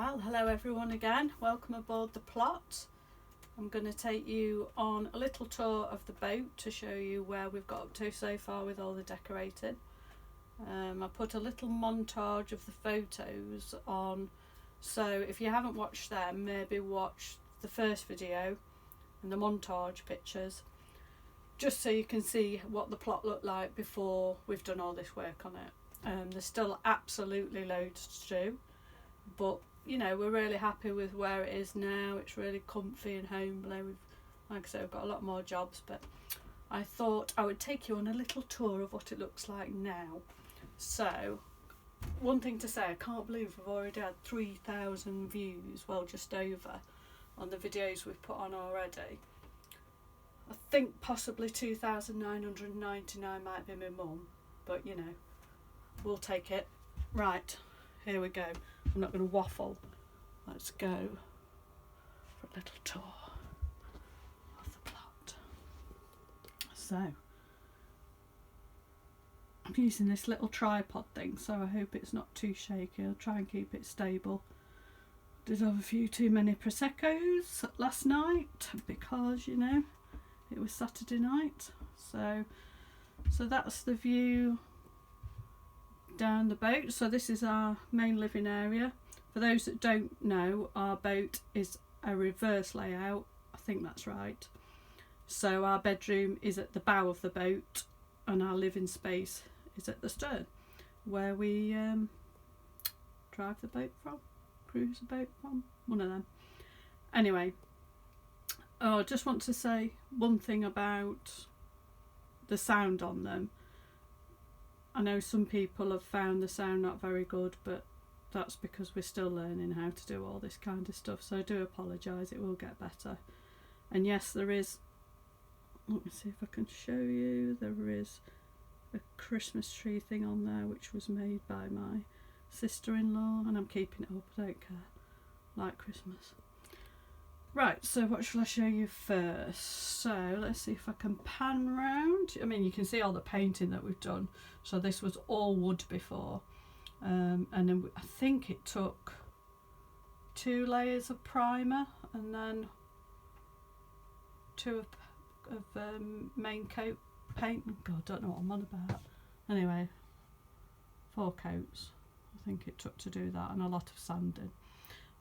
Well, hello everyone again. Welcome aboard the plot. I'm going to take you on a little tour of the boat to show you where we've got up to so far with all the decorating. I put a little montage of the photos on, so if you haven't watched them, maybe watch the first video and the montage pictures, just so you can see what the plot looked like before we've done all this work on it. There's still absolutely loads to do, but you know, we're really happy with where it is now. It's really comfy and homely. Like I said, we've got a lot more jobs, but I thought I would take you on a little tour of what it looks like now. So, one thing to say, I can't believe we've already had 3,000 views, well, just over, on the videos we've put on already. I think possibly 2,999 might be my mum, but you know, we'll take it. Right, here we go. I'm not going to waffle. Let's go for a little tour of the plot. So, I'm using this little tripod thing, so I hope it's not too shaky. I'll try and keep it stable. Did have a few too many Prosecco's last night because, you know, it was Saturday night. So that's the view down the boat. So this is our main living area. For those that don't know, our boat is a reverse layout. I think that's right. So our bedroom is at the bow of the boat and our living space is at the stern, where we drive the boat from, cruise the boat from, one of them. Anyway, I just want to say one thing about the sound on them. I know some people have found the sound not very good, but that's because we're still learning how to do all this kind of stuff, so I do apologise, it will get better. And yes, there is, let me see if I can show you, there is a Christmas tree thing on there which was made by my sister-in-law, and I'm keeping it up, I don't care, I like Christmas. Right, so what shall I show you first? So let's see if I can pan round. I mean, you can see all the painting that we've done. So this was all wood before, and then I think it took 2 layers of primer and then 2 of main coat paint. God, I don't know what I'm on about. Anyway, 4 coats I think it took to do that, and a lot of sanding.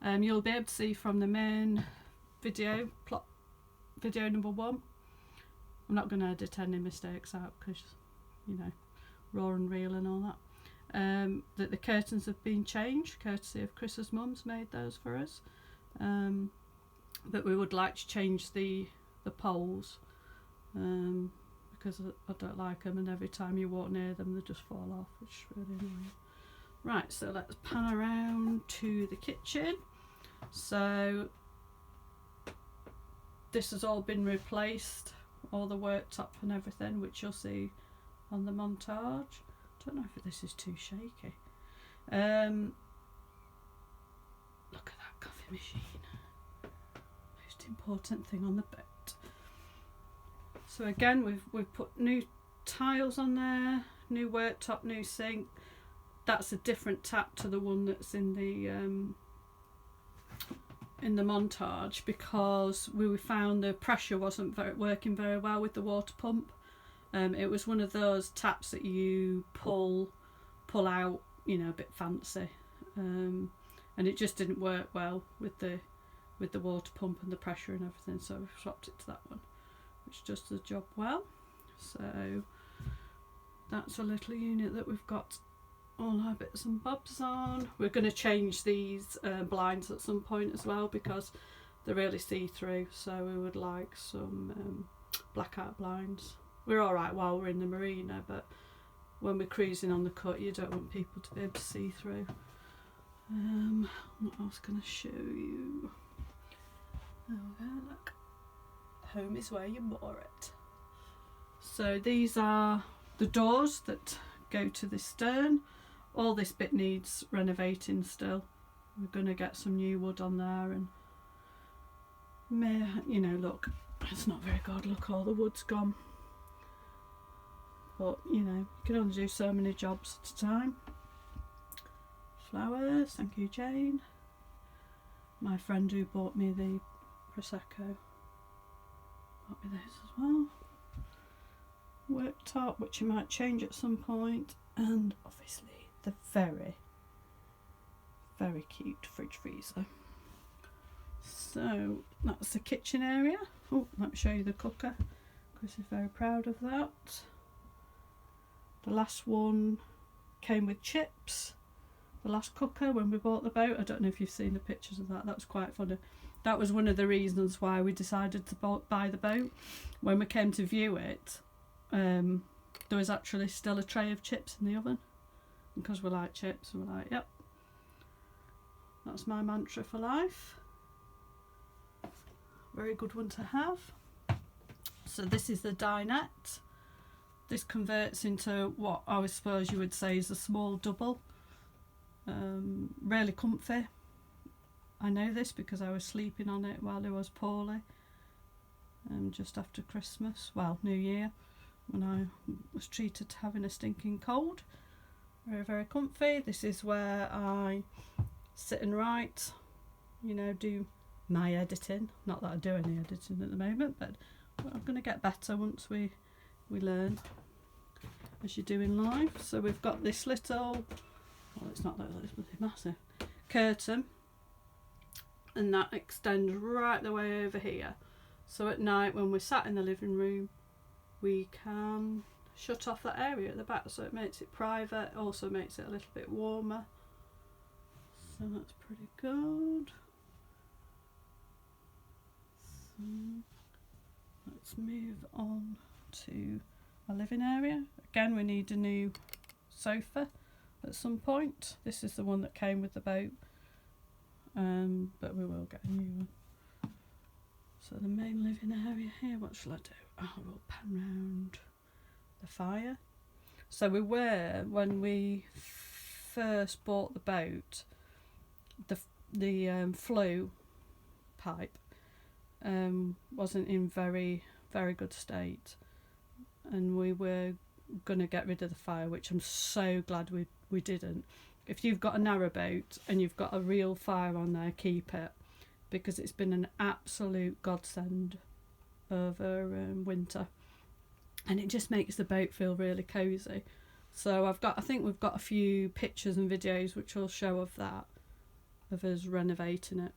You'll be able to see from the main video, plot video number 1. I'm not going to edit any mistakes out because, you know, raw and real and all that. That the curtains have been changed, courtesy of Chris's mum's made those for us. But we would like to change the poles because I don't like them, and every time you walk near them they just fall off, which is really annoying. Right, so let's pan around to the kitchen. So this has all been replaced, all the worktop and everything, which you'll see on the montage. Don't know if this is too shaky. Look at that coffee machine. Most important thing on the boat. So again, we've put new tiles on there, new worktop, new sink. That's a different tap to the one that's in the montage, because we found the pressure wasn't working very well with the water pump. It was one of those taps that you pull out, you know, a bit fancy, and it just didn't work well with the water pump and the pressure and everything, so we've swapped it to that one, which does the job well. So that's a little unit that we've got all our bits and bobs on. We're going to change these blinds at some point as well, because they're really see-through, so we would like some blackout blinds. We're alright while we're in the marina, but when we're cruising on the cut you don't want people to be able to see through. What else can I show you? There we go, look. Home is where you moor it. So these are the doors that go to the stern. All this bit needs renovating still. We're going to get some new wood on there, and you know, look, it's not very good, look, all the wood's gone. But you know, you can only do so many jobs at a time. Flowers, thank you Jane. My friend who bought me the Prosecco bought me those as well. Worktop, which you might change at some point, and obviously the very, very cute fridge freezer. So that's the kitchen area. Oh, let me show you the cooker. Chris is very proud of that. The last one came with chips. The last cooker when we bought the boat. I don't know if you've seen the pictures of that. That was quite funny. That was one of the reasons why we decided to buy the boat. When we came to view it, there was actually still a tray of chips in the oven. Because we like chips, and we're like, yep, that's my mantra for life. Very good one to have. So this is the dinette. This converts into what I suppose you would say is a small double. Really comfy. I know this because I was sleeping on it while I was poorly. Just after Christmas, well, New Year, when I was treated to having a stinking cold. Very, very comfy. This is where I sit and write, you know, do my editing. Not that I do any editing at the moment, but I'm going to get better once we learn, as you do in life. So we've got this little, well, it's not little, it's massive curtain, and that extends right the way over here. So at night when we're sat in the living room, we can shut off that area at the back, so it makes it private, also makes it a little bit warmer. So that's pretty good. So let's move on to our living area. Again, we need a new sofa at some point. This is the one that came with the boat, but we will get a new one. So the main living area here, what shall I do? Oh, we'll pan round the fire. So we were, when we first bought the boat, the flue pipe wasn't in very good state, and we were going to get rid of the fire, which I'm so glad we didn't. If you've got a narrowboat and you've got a real fire on there, keep it, because it's been an absolute godsend over winter, and it just makes the boat feel really cosy. So I think we've got a few pictures and videos which will show of that, of us renovating it,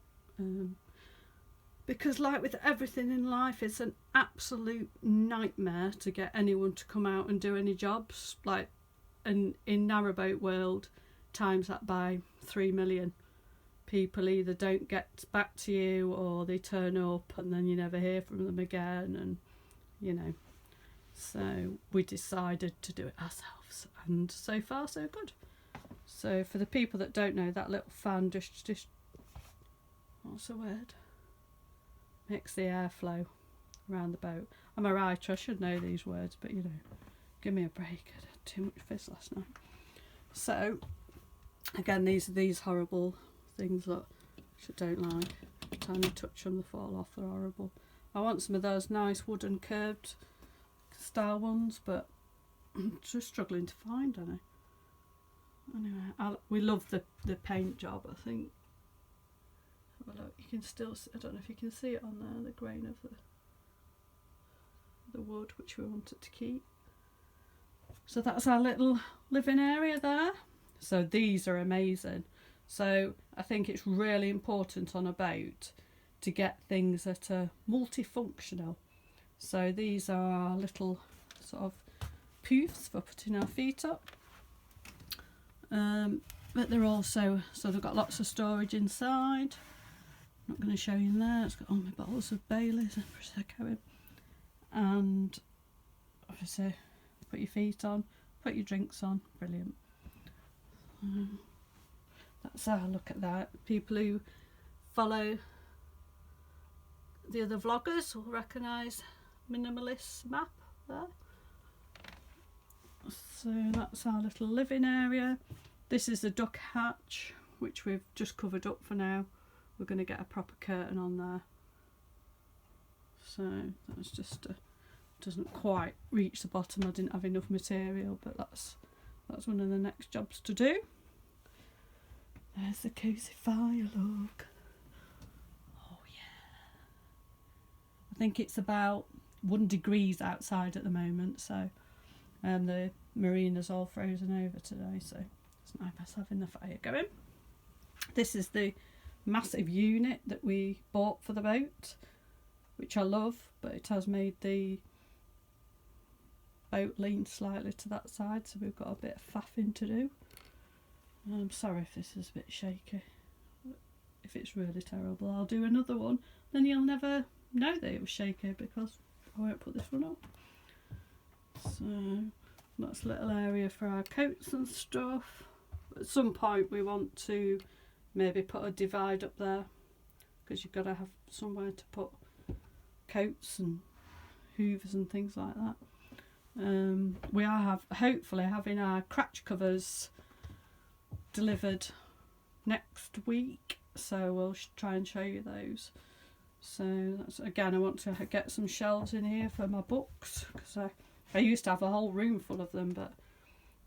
because like with everything in life, it's an absolute nightmare to get anyone to come out and do any jobs. Like, and in narrowboat world, times that by 3 million. People either don't get back to you, or they turn up and then you never hear from them again, and you know. So we decided to do it ourselves, and so far so good. So for the people that don't know, that little fan just what's the word? Makes the airflow around the boat. I'm a writer, I should know these words, but you know, give me a break. I had too much fizz last night. So again, these horrible things that I don't like. Every time you touch them, they fall off. They're horrible. I want some of those nice wooden curved style ones, but I'm just struggling to find any. Anyway, we love the paint job. I think. Well, look, you can still see, I don't know if you can see it on there, the grain of the wood, which we wanted to keep. So that's our little living area there. So these are amazing. So I think it's really important on a boat to get things that are multifunctional. So these are our little sort of poofs for putting our feet up. But they're also, so they've got lots of storage inside. I'm not going to show you in there. It's got all my bottles of Baileys and Prosecco in. And obviously put your feet on, put your drinks on. Brilliant. That's our look at that. People who follow the other vloggers will recognise Minimalist map there. So that's our little living area. This is the duck hatch, which we've just covered up for now. We're going to get a proper curtain on there. So that's just doesn't quite reach the bottom. I didn't have enough material, but that's one of the next jobs to do. There's the cosy fire, look. think it's about 1 degree outside at the moment, so the marina's all frozen over today, so it's nice having the fire going. This is the massive unit that we bought for the boat, which I love, but it has made the boat lean slightly to that side, so we've got a bit of faffing to do. I'm sorry if this is a bit shaky. If it's really terrible, I'll do another one, then you'll never know that it was shaky because I won't put this one up. So that's a little area for our coats and stuff. At some point we want to maybe put a divide up there, because you've got to have somewhere to put coats and hoovers and things like that. We are hopefully having our cratch covers delivered next week, so we'll try and show you those. So that's, again, I want to get some shelves in here for my books, because I used to have a whole room full of them, but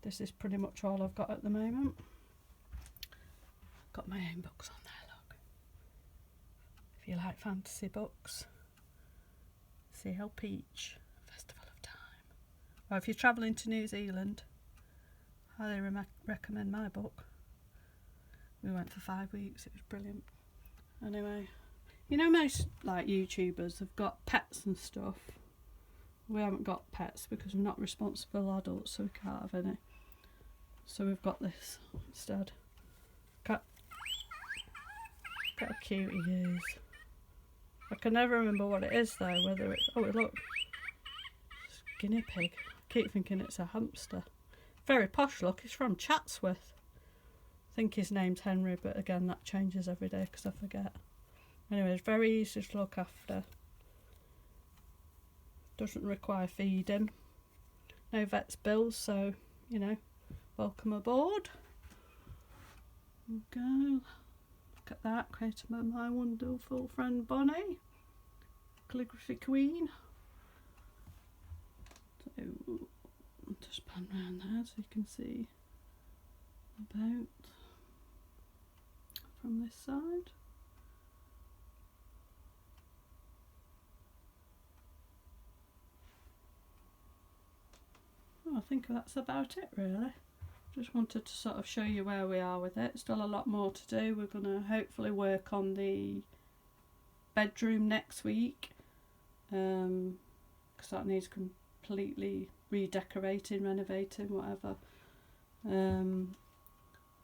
this is pretty much all I've got at the moment. Got my own books on there, look. If you like fantasy books, Seal Peach, Festival of Time. Or if you're travelling to New Zealand, highly recommend my book. We went for 5 weeks, it was brilliant. Anyway, you know, most like YouTubers have got pets and stuff. We haven't got pets because we're not responsible adults, so we can't have any. So we've got this instead. Look how cute he is. I can never remember what it is though, whether it's, oh look, it's a guinea pig. I keep thinking it's a hamster. Very posh look, he's from Chatsworth. I think his name's Henry, but again that changes every day because I forget. Anyway, it's very easy to look after. Doesn't require feeding. No vet's bills, so, you know, welcome aboard. There we go. Look at that, created by my wonderful friend Bonnie, calligraphy queen. So I'll just pan around there so you can see the boat from this side. I think that's about it really. Just wanted to sort of show you where we are with it. Still a lot more to do. We're going to hopefully work on the bedroom next week, because that needs completely redecorating, renovating, whatever.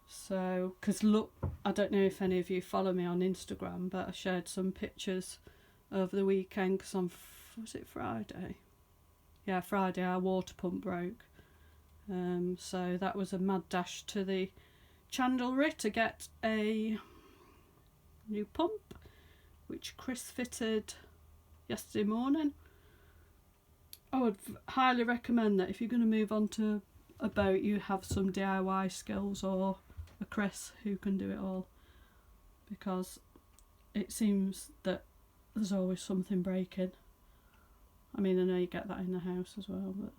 So, because look, I don't know if any of you follow me on Instagram, but I shared some pictures over the weekend, because on, was it Friday? Yeah, Friday our water pump broke. So that was a mad dash to the chandlery to get a new pump, which Chris fitted yesterday morning. I would highly recommend that if you're going to move on to a boat, you have some DIY skills or a Chris who can do it all, because it seems that there's always something breaking. I mean, I know you get that in the house as well, but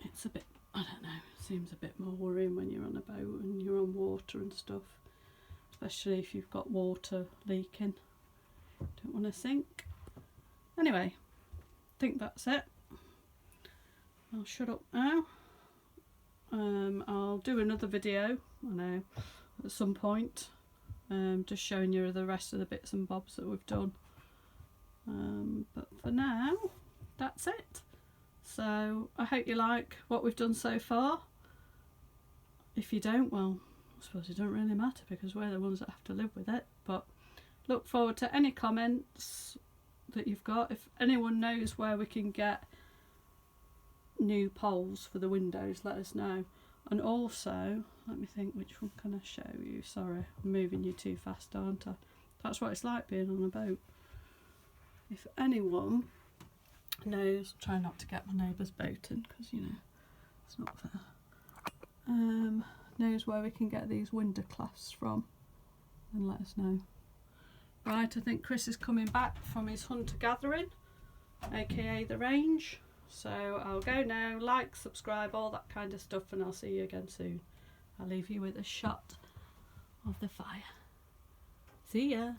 it's a bit, I don't know, it seems a bit more worrying when you're on a boat and you're on water and stuff, especially if you've got water leaking. Don't want to sink. Anyway, I think that's it. I'll shut up now. I'll do another video, I know, at some point, just showing you the rest of the bits and bobs that we've done. But for now, that's it. So I hope you like what we've done so far. If you don't, well, I suppose it don't really matter, because we're the ones that have to live with it. But look forward to any comments that you've got. If anyone knows where we can get new poles for the windows, let us know. And also, let me think, which one can I show you? Sorry, I'm moving you too fast, aren't I? That's what it's like being on a boat. If anyone knows, try not to get my neighbour's boat in, because, you know, it's not fair. Knows where we can get these window clasps from, then let us know. Right, I think Chris is coming back from his hunter gathering, aka the range. So I'll go now, like, subscribe, all that kind of stuff, and I'll see you again soon. I'll leave you with a shot of the fire. See ya.